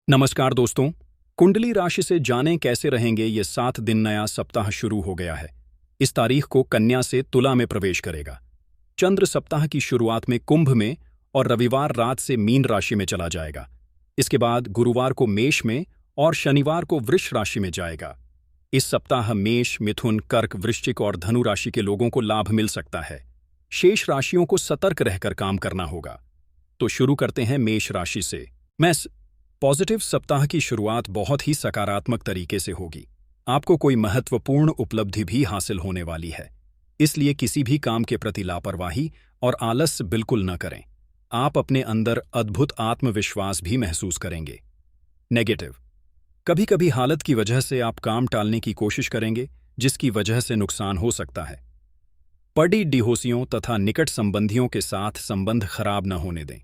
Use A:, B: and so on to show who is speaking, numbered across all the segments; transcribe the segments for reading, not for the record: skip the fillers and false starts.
A: नमस्कार दोस्तों। कुंडली राशि से जानें कैसे रहेंगे ये 7 दिन नया सप्ताह शुरू हो गया है। इस तारीख को कन्या से तुला में प्रवेश करेगा। चंद्र सप्ताह की शुरुआत में कुंभ में और रविवार रात से मीन राशि में चला जाएगा। इसके बाद गुरुवार को मेष में और शनिवार को वृष राशि में जाएगा। इस सप्ताह मेष, मिथुन, कर्क, वृश्चिक और धनु राशि के लोगों को लाभ मिल सकता है। शेष राशियों को सतर्क रहकर काम करना होगा। तो शुरू करते हैं मेष राशि से। मेष पॉजिटिव सप्ताह की शुरुआत बहुत ही सकारात्मक तरीके से होगी। आपको कोई महत्वपूर्ण उपलब्धि भी हासिल होने वाली है, इसलिए किसी भी काम के प्रति लापरवाही और आलस्य बिल्कुल न करें। आप अपने अंदर अद्भुत आत्मविश्वास भी महसूस करेंगे। नेगेटिव, कभी कभी हालत की वजह से आप काम टालने की कोशिश करेंगे, जिसकी वजह से नुकसान हो सकता है। पड़ी डिहोसियों तथा निकट संबंधियों के साथ संबंध खराब न होने दें।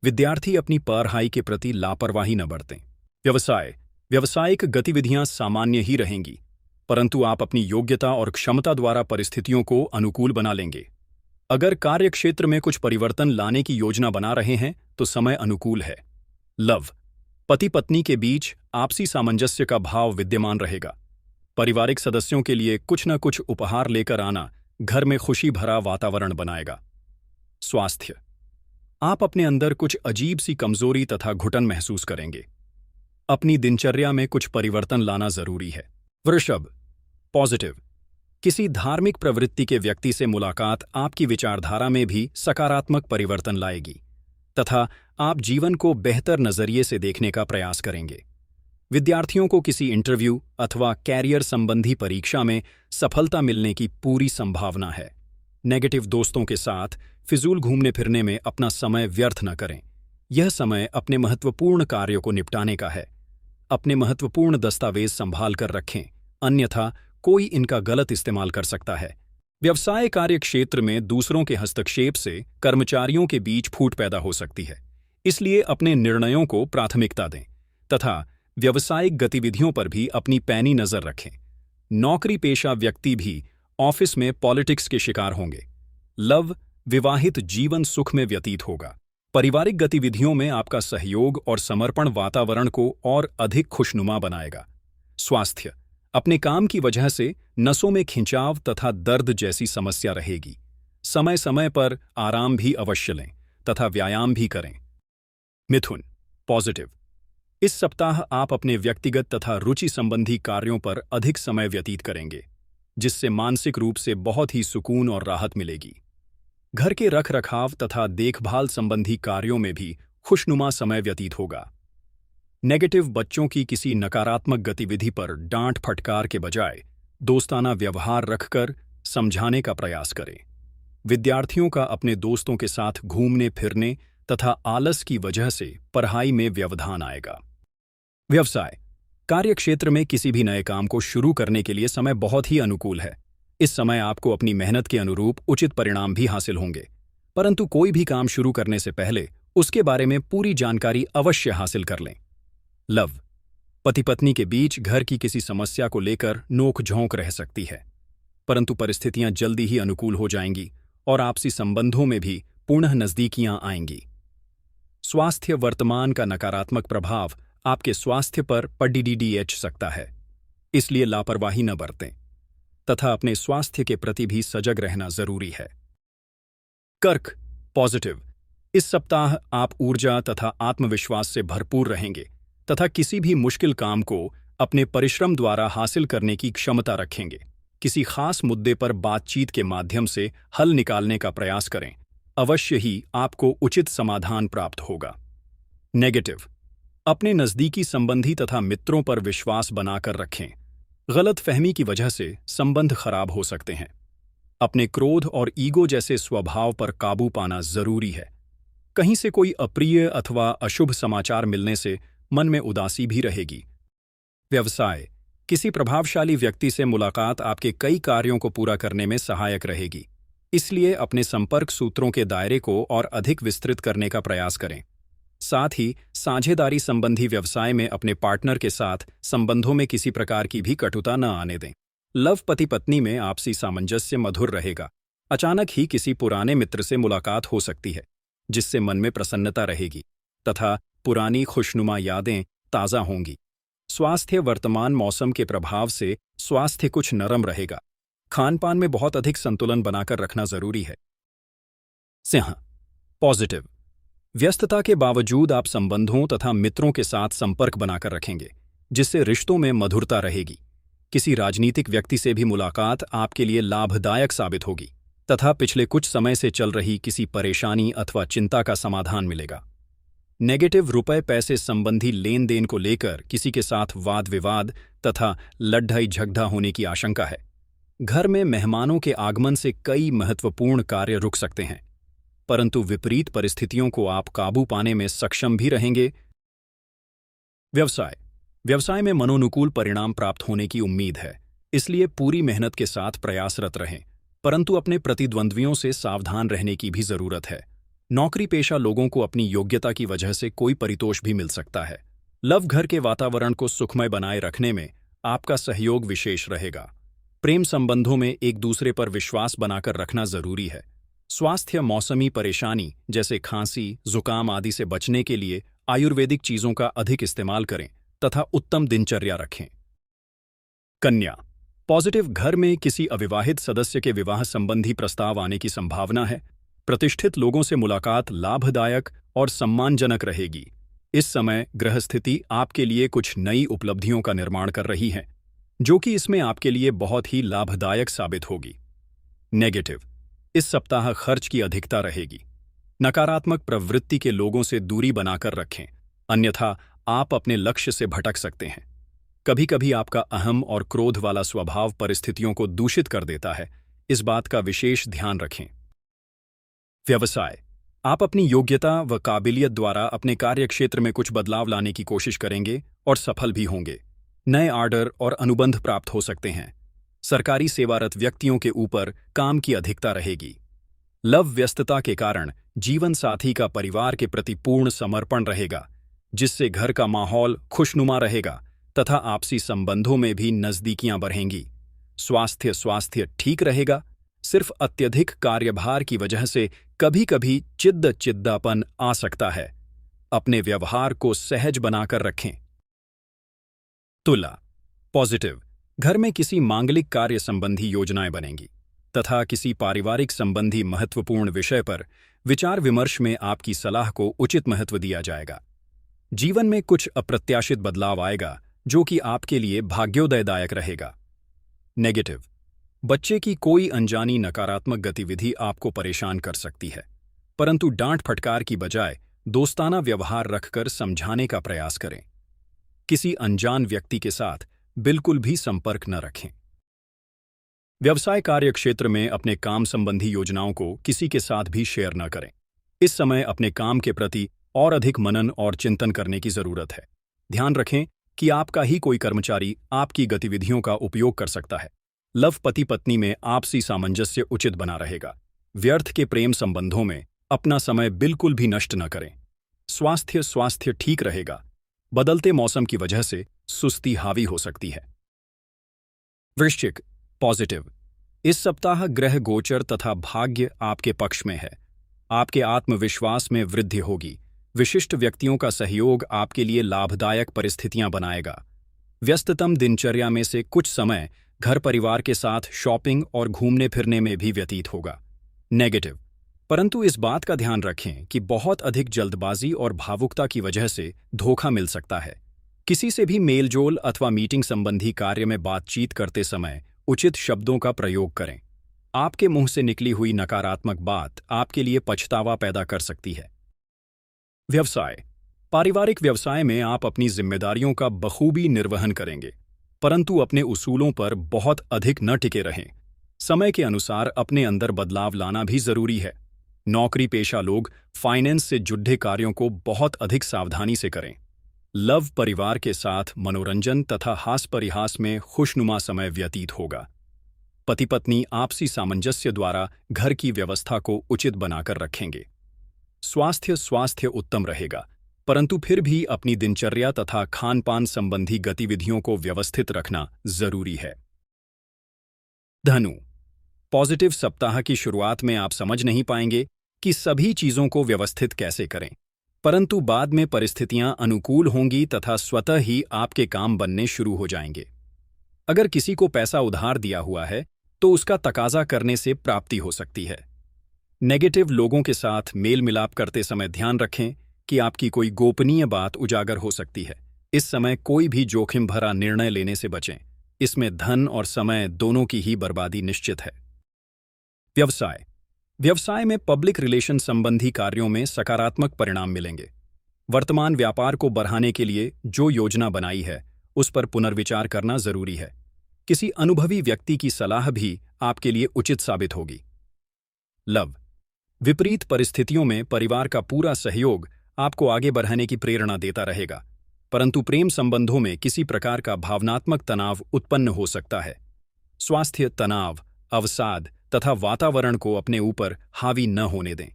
A: विद्यार्थी अपनी पढ़ाई के प्रति लापरवाही न बरतें। व्यावसायिक गतिविधियां सामान्य ही रहेंगी, परंतु आप अपनी योग्यता और क्षमता द्वारा परिस्थितियों को अनुकूल बना लेंगे। अगर कार्यक्षेत्र में कुछ परिवर्तन लाने की योजना बना रहे हैं तो समय अनुकूल है। लव, पति पत्नी के बीच आपसी सामंजस्य का भाव विद्यमान रहेगा। पारिवारिक सदस्यों के लिए कुछ न कुछ उपहार लेकर आना घर में खुशी भरा वातावरण बनाएगा। स्वास्थ्य, आप अपने अंदर कुछ अजीब सी कमजोरी तथा घुटन महसूस करेंगे। अपनी दिनचर्या में कुछ परिवर्तन लाना जरूरी है। वृषभ पॉजिटिव, किसी धार्मिक प्रवृत्ति के व्यक्ति से मुलाकात आपकी विचारधारा में भी सकारात्मक परिवर्तन लाएगी तथा आप जीवन को बेहतर नजरिए से देखने का प्रयास करेंगे। विद्यार्थियों को किसी इंटरव्यू अथवा कैरियर संबंधी परीक्षा में सफलता मिलने की पूरी संभावना है। नेगेटिव, दोस्तों के साथ फिजूल घूमने फिरने में अपना समय व्यर्थ न करें। यह समय अपने महत्वपूर्ण कार्यों को निपटाने का है। अपने महत्वपूर्ण दस्तावेज संभाल कर रखें, अन्यथा कोई इनका गलत इस्तेमाल कर सकता है। व्यवसाय कार्य क्षेत्र में दूसरों के हस्तक्षेप से कर्मचारियों के बीच फूट पैदा हो सकती है, इसलिए अपने निर्णयों को प्राथमिकता दें तथा व्यावसायिक गतिविधियों पर भी अपनी पैनी नजर रखें। नौकरी पेशा व्यक्ति भी ऑफिस में पॉलिटिक्स के शिकार होंगे। लव, विवाहित जीवन सुख में व्यतीत होगा। पारिवारिक गतिविधियों में आपका सहयोग और समर्पण वातावरण को और अधिक खुशनुमा बनाएगा। स्वास्थ्य, अपने काम की वजह से नसों में खिंचाव तथा दर्द जैसी समस्या रहेगी। समय समय पर आराम भी अवश्य लें तथा व्यायाम भी करें। मिथुन पॉजिटिव, इस सप्ताह आप अपने व्यक्तिगत तथा रुचि संबंधी कार्यों पर अधिक समय व्यतीत करेंगे, जिससे मानसिक रूप से बहुत ही सुकून और राहत मिलेगी। घर के रखरखाव तथा देखभाल संबंधी कार्यों में भी खुशनुमा समय व्यतीत होगा। नेगेटिव, बच्चों की किसी नकारात्मक गतिविधि पर डांट फटकार के बजाय दोस्ताना व्यवहार रखकर समझाने का प्रयास करें। विद्यार्थियों का अपने दोस्तों के साथ घूमने फिरने तथा आलस की वजह से पढ़ाई में व्यवधान आएगा। व्यवसाय कार्यक्षेत्र में किसी भी नए काम को शुरू करने के लिए समय बहुत ही अनुकूल है। इस समय आपको अपनी मेहनत के अनुरूप उचित परिणाम भी हासिल होंगे, परंतु कोई भी काम शुरू करने से पहले उसके बारे में पूरी जानकारी अवश्य हासिल कर लें। लव, पति पत्नी के बीच घर की किसी समस्या को लेकर नोक-झोंक रह सकती है, परंतु परिस्थितियां जल्दी ही अनुकूल हो जाएंगी और आपसी संबंधों में भी पुनः नजदीकियां आएंगी। स्वास्थ्य, वर्तमान का नकारात्मक प्रभाव आपके स्वास्थ्य पर पड़ सकता है, इसलिए लापरवाही न बरतें तथा अपने स्वास्थ्य के प्रति भी सजग रहना जरूरी है। कर्क पॉजिटिव, इस सप्ताह आप ऊर्जा तथा आत्मविश्वास से भरपूर रहेंगे तथा किसी भी मुश्किल काम को अपने परिश्रम द्वारा हासिल करने की क्षमता रखेंगे। किसी खास मुद्दे पर बातचीत के माध्यम से हल निकालने का प्रयास करें, अवश्य ही आपको उचित समाधान प्राप्त होगा। नेगेटिव, अपने नजदीकी संबंधी तथा मित्रों पर विश्वास बनाकर रखें। गलत फहमी की वजह से संबंध खराब हो सकते हैं। अपने क्रोध और ईगो जैसे स्वभाव पर काबू पाना जरूरी है। कहीं से कोई अप्रिय अथवा अशुभ समाचार मिलने से मन में उदासी भी रहेगी। व्यवसाय, किसी प्रभावशाली व्यक्ति से मुलाकात आपके कई कार्यों को पूरा करने में सहायक रहेगी, इसलिए अपने संपर्क सूत्रों के दायरे को और अधिक विस्तृत करने का प्रयास करें। साथ ही साझेदारी संबंधी व्यवसाय में अपने पार्टनर के साथ संबंधों में किसी प्रकार की भी कटुता न आने दें। लव, पति पत्नी में आपसी सामंजस्य मधुर रहेगा। अचानक ही किसी पुराने मित्र से मुलाकात हो सकती है, जिससे मन में प्रसन्नता रहेगी तथा पुरानी खुशनुमा यादें ताज़ा होंगी। स्वास्थ्य वर्तमान मौसम के प्रभाव से स्वास्थ्य कुछ नरम रहेगा। खानपान में बहुत अधिक संतुलन बनाकर रखना जरूरी है। सिंह पॉजिटिव, व्यस्तता के बावजूद आप संबंधों तथा मित्रों के साथ संपर्क बनाकर रखेंगे, जिससे रिश्तों में मधुरता रहेगी। किसी राजनीतिक व्यक्ति से भी मुलाकात आपके लिए लाभदायक साबित होगी तथा पिछले कुछ समय से चल रही किसी परेशानी अथवा चिंता का समाधान मिलेगा। नेगेटिव, रुपए पैसे संबंधी लेन देन को लेकर किसी के साथ वाद विवाद तथा लड़ाई झगड़ा होने की आशंका है। घर में मेहमानों के आगमन से कई महत्वपूर्ण कार्य रुक सकते हैं, परंतु विपरीत परिस्थितियों को आप काबू पाने में सक्षम भी रहेंगे। व्यवसाय में मनोनुकूल परिणाम प्राप्त होने की उम्मीद है, इसलिए पूरी मेहनत के साथ प्रयासरत रहें, परंतु अपने प्रतिद्वंद्वियों से सावधान रहने की भी जरूरत है। नौकरी पेशा लोगों को अपनी योग्यता की वजह से कोई परितोष भी मिल सकता है। लव, घर के वातावरण को सुखमय बनाए रखने में आपका सहयोग विशेष रहेगा। प्रेम संबंधों में एक दूसरे पर विश्वास बनाकर रखना जरूरी है। स्वास्थ्य, मौसमी परेशानी जैसे खांसी, जुकाम आदि से बचने के लिए आयुर्वेदिक चीजों का अधिक इस्तेमाल करें तथा उत्तम दिनचर्या रखें। कन्या पॉजिटिव, घर में किसी अविवाहित सदस्य के विवाह संबंधी प्रस्ताव आने की संभावना है। प्रतिष्ठित लोगों से मुलाकात लाभदायक और सम्मानजनक रहेगी। इस समय ग्रह स्थिति आपके लिए कुछ नई उपलब्धियों का निर्माण कर रही है, जो कि इसमें आपके लिए बहुत ही लाभदायक साबित होगी। नेगेटिव, इस सप्ताह खर्च की अधिकता रहेगी। नकारात्मक प्रवृत्ति के लोगों से दूरी बनाकर रखें, अन्यथा आप अपने लक्ष्य से भटक सकते हैं। कभी कभी आपका अहम और क्रोध वाला स्वभाव परिस्थितियों को दूषित कर देता है, इस बात का विशेष ध्यान रखें। व्यवसाय, आप अपनी योग्यता व काबिलियत द्वारा अपने कार्यक्षेत्र में कुछ बदलाव लाने की कोशिश करेंगे और सफल भी होंगे। नए ऑर्डर और अनुबंध प्राप्त हो सकते हैं। सरकारी सेवारत व्यक्तियों के ऊपर काम की अधिकता रहेगी। लव, व्यस्तता के कारण जीवन साथी का परिवार के प्रति पूर्ण समर्पण रहेगा, जिससे घर का माहौल खुशनुमा रहेगा तथा आपसी संबंधों में भी नजदीकियां बढ़ेंगी। स्वास्थ्य ठीक रहेगा, सिर्फ अत्यधिक कार्यभार की वजह से कभी कभी चिद्दापन आ सकता है। अपने व्यवहार को सहज बनाकर रखें। तुला पॉजिटिव, घर में किसी मांगलिक कार्य संबंधी योजनाएं बनेंगी तथा किसी पारिवारिक संबंधी महत्वपूर्ण विषय पर विचार विमर्श में आपकी सलाह को उचित महत्व दिया जाएगा। जीवन में कुछ अप्रत्याशित बदलाव आएगा, जो कि आपके लिए भाग्योदयदायक रहेगा। नेगेटिव, बच्चे की कोई अनजानी नकारात्मक गतिविधि आपको परेशान कर सकती है, परंतु डांट फटकार की बजाय दोस्ताना व्यवहार रखकर समझाने का प्रयास करें। किसी अनजान व्यक्ति के साथ बिल्कुल भी संपर्क न रखें। व्यवसाय कार्य क्षेत्र में अपने काम संबंधी योजनाओं को किसी के साथ भी शेयर न करें। इस समय अपने काम के प्रति और अधिक मनन और चिंतन करने की जरूरत है। ध्यान रखें कि आपका ही कोई कर्मचारी आपकी गतिविधियों का उपयोग कर सकता है। लव, पति पत्नी में आपसी सामंजस्य उचित बना रहेगा। व्यर्थ के प्रेम संबंधों में अपना समय बिल्कुल भी नष्ट न करें। स्वास्थ्य ठीक रहेगा। बदलते मौसम की वजह से सुस्ती हावी हो सकती है। वृश्चिक पॉजिटिव, इस सप्ताह ग्रह गोचर तथा भाग्य आपके पक्ष में है। आपके आत्मविश्वास में वृद्धि होगी। विशिष्ट व्यक्तियों का सहयोग आपके लिए लाभदायक परिस्थितियां बनाएगा। व्यस्ततम दिनचर्या में से कुछ समय घर परिवार के साथ शॉपिंग और घूमने फिरने में भी व्यतीत होगा। नेगेटिव, परंतु इस बात का ध्यान रखें कि बहुत अधिक जल्दबाजी और भावुकता की वजह से धोखा मिल सकता है। किसी से भी मेलजोल अथवा मीटिंग संबंधी कार्य में बातचीत करते समय उचित शब्दों का प्रयोग करें। आपके मुंह से निकली हुई नकारात्मक बात आपके लिए पछतावा पैदा कर सकती है। व्यवसाय, पारिवारिक व्यवसाय में आप अपनी जिम्मेदारियों का बखूबी निर्वहन करेंगे, परंतु अपने उसूलों पर बहुत अधिक न टिके रहें। समय के अनुसार अपने अंदर बदलाव लाना भी जरूरी है। नौकरी पेशा लोग फाइनेंस से जुड़े कार्यों को बहुत अधिक सावधानी से करें। लव, परिवार के साथ मनोरंजन तथा हास परिहास में खुशनुमा समय व्यतीत होगा। पति पत्नी आपसी सामंजस्य द्वारा घर की व्यवस्था को उचित बनाकर रखेंगे। स्वास्थ्य उत्तम रहेगा, परंतु फिर भी अपनी दिनचर्या तथा खानपान संबंधी गतिविधियों को व्यवस्थित रखना जरूरी है। धनु पॉजिटिव, सप्ताह की शुरुआत में आप समझ नहीं पाएंगे कि सभी चीजों को व्यवस्थित कैसे करें, परंतु बाद में परिस्थितियां अनुकूल होंगी तथा स्वतः ही आपके काम बनने शुरू हो जाएंगे। अगर किसी को पैसा उधार दिया हुआ है तो उसका तकाजा करने से प्राप्ति हो सकती है। नेगेटिव लोगों के साथ मेल मिलाप करते समय ध्यान रखें कि आपकी कोई गोपनीय बात उजागर हो सकती है। इस समय कोई भी जोखिम भरा निर्णय लेने से बचें, इसमें धन और समय दोनों की ही बर्बादी निश्चित है। व्यवसाय में पब्लिक रिलेशन संबंधी कार्यों में सकारात्मक परिणाम मिलेंगे। वर्तमान व्यापार को बढ़ाने के लिए जो योजना बनाई है उस पर पुनर्विचार करना जरूरी है। किसी अनुभवी व्यक्ति की सलाह भी आपके लिए उचित साबित होगी। लव, विपरीत परिस्थितियों में परिवार का पूरा सहयोग आपको आगे बढ़ाने की प्रेरणा देता रहेगा, परंतु प्रेम संबंधों में किसी प्रकार का भावनात्मक तनाव उत्पन्न हो सकता है। स्वास्थ्य तनाव, अवसाद तथा वातावरण को अपने ऊपर हावी न होने दें।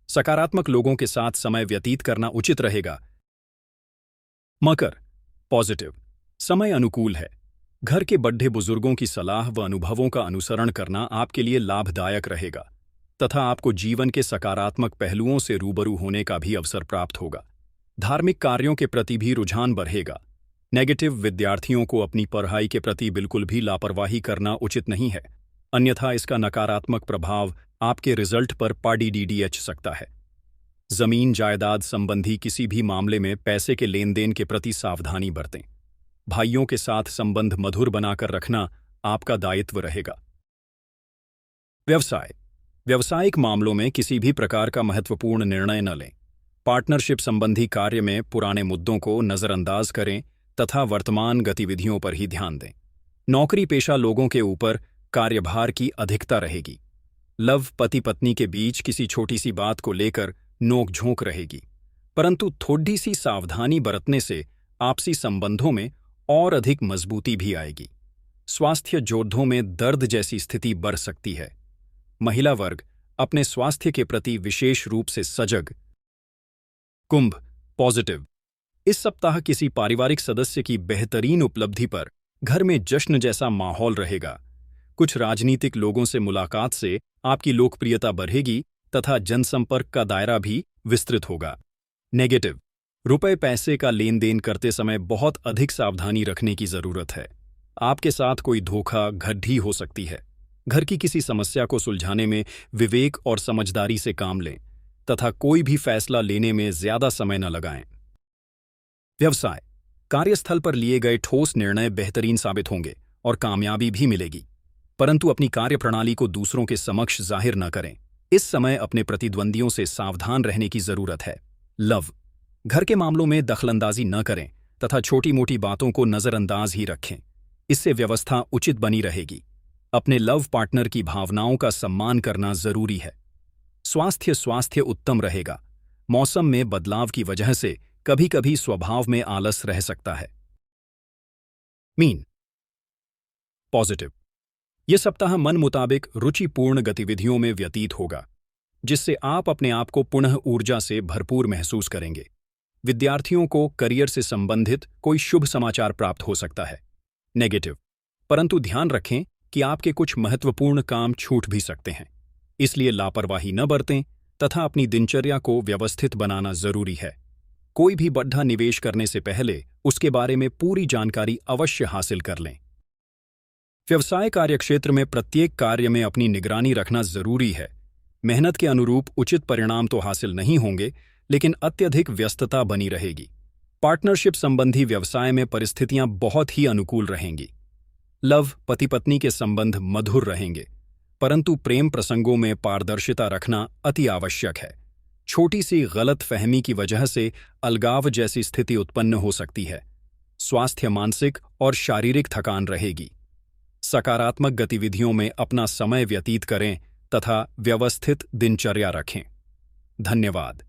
A: सकारात्मक लोगों के साथ समय व्यतीत करना उचित रहेगा। मकर, पॉजिटिव, समय अनुकूल है। घर के बड़े बुजुर्गों की सलाह व अनुभवों का अनुसरण करना आपके लिए लाभदायक रहेगा तथा आपको जीवन के सकारात्मक पहलुओं से रूबरू होने का भी अवसर प्राप्त होगा। धार्मिक कार्यों के प्रति भी रुझान बढ़ेगा। नेगेटिव विद्यार्थियों को अपनी पढ़ाई के प्रति बिल्कुल भी लापरवाही करना उचित नहीं है, अन्यथा इसका नकारात्मक प्रभाव आपके रिजल्ट पर पड़ सकता है। जमीन जायदाद संबंधी किसी भी मामले में पैसे के लेन देन के प्रति सावधानी बरतें। भाइयों के साथ संबंध मधुर बनाकर रखना आपका दायित्व रहेगा। व्यावसायिक मामलों में किसी भी प्रकार का महत्वपूर्ण निर्णय न लें। पार्टनरशिप संबंधी कार्य में पुराने मुद्दों को नजरअंदाज करें तथा वर्तमान गतिविधियों पर ही ध्यान दें। नौकरी पेशा लोगों के ऊपर कार्यभार की अधिकता रहेगी। लव, पति पत्नी के बीच किसी छोटी सी बात को लेकर नोकझोंक रहेगी, परंतु थोड़ी सी सावधानी बरतने से आपसी संबंधों में और अधिक मजबूती भी आएगी। स्वास्थ्य जोड़ों में दर्द जैसी स्थिति बढ़ सकती है। महिला वर्ग अपने स्वास्थ्य के प्रति विशेष रूप से सजग। कुंभ, पॉजिटिव, इस सप्ताह किसी पारिवारिक सदस्य की बेहतरीन उपलब्धि पर घर में जश्न जैसा माहौल रहेगा। कुछ राजनीतिक लोगों से मुलाकात से आपकी लोकप्रियता बढ़ेगी तथा जनसंपर्क का दायरा भी विस्तृत होगा। नेगेटिव, रुपए पैसे का लेन देन करते समय बहुत अधिक सावधानी रखने की जरूरत है। आपके साथ कोई धोखा घटी हो सकती है। घर की किसी समस्या को सुलझाने में विवेक और समझदारी से काम लें तथा कोई भी फैसला लेने में ज्यादा समय न लगाएं। व्यवसाय, कार्यस्थल पर लिए गए ठोस निर्णय बेहतरीन साबित होंगे और कामयाबी भी मिलेगी, परंतु अपनी कार्यप्रणाली को दूसरों के समक्ष जाहिर न करें। इस समय अपने प्रतिद्वंदियों से सावधान रहने की जरूरत है। लव, घर के मामलों में दखलंदाजी न करें तथा छोटी मोटी बातों को नजरअंदाज ही रखें, इससे व्यवस्था उचित बनी रहेगी। अपने लव पार्टनर की भावनाओं का सम्मान करना जरूरी है। स्वास्थ्य उत्तम रहेगा। मौसम में बदलाव की वजह से कभी कभी स्वभाव में आलस रह सकता है। मीन, पॉजिटिव, यह सप्ताह मन मुताबिक रुचिपूर्ण गतिविधियों में व्यतीत होगा, जिससे आप अपने आप को पुनः ऊर्जा से भरपूर महसूस करेंगे। विद्यार्थियों को करियर से संबंधित कोई शुभ समाचार प्राप्त हो सकता है। नेगेटिव, परंतु ध्यान रखें कि आपके कुछ महत्वपूर्ण काम छूट भी सकते हैं, इसलिए लापरवाही न बरतें तथा अपनी दिनचर्या को व्यवस्थित बनाना जरूरी है। कोई भी बड़ा निवेश करने से पहले उसके बारे में पूरी जानकारी अवश्य हासिल कर लें। व्यवसाय कार्यक्षेत्र में प्रत्येक कार्य में अपनी निगरानी रखना जरूरी है। मेहनत के अनुरूप उचित परिणाम तो हासिल नहीं होंगे, लेकिन अत्यधिक व्यस्तता बनी रहेगी। पार्टनरशिप संबंधी व्यवसाय में परिस्थितियां बहुत ही अनुकूल रहेंगी। लव, पति पत्नी के संबंध मधुर रहेंगे, परंतु प्रेम प्रसंगों में पारदर्शिता रखना अति आवश्यक है। छोटी सी गलत फहमी की वजह से अलगाव जैसी स्थिति उत्पन्न हो सकती है। स्वास्थ्य मानसिक और शारीरिक थकान रहेगी। सकारात्मक गतिविधियों में अपना समय व्यतीत करें तथा व्यवस्थित दिनचर्या रखें। धन्यवाद।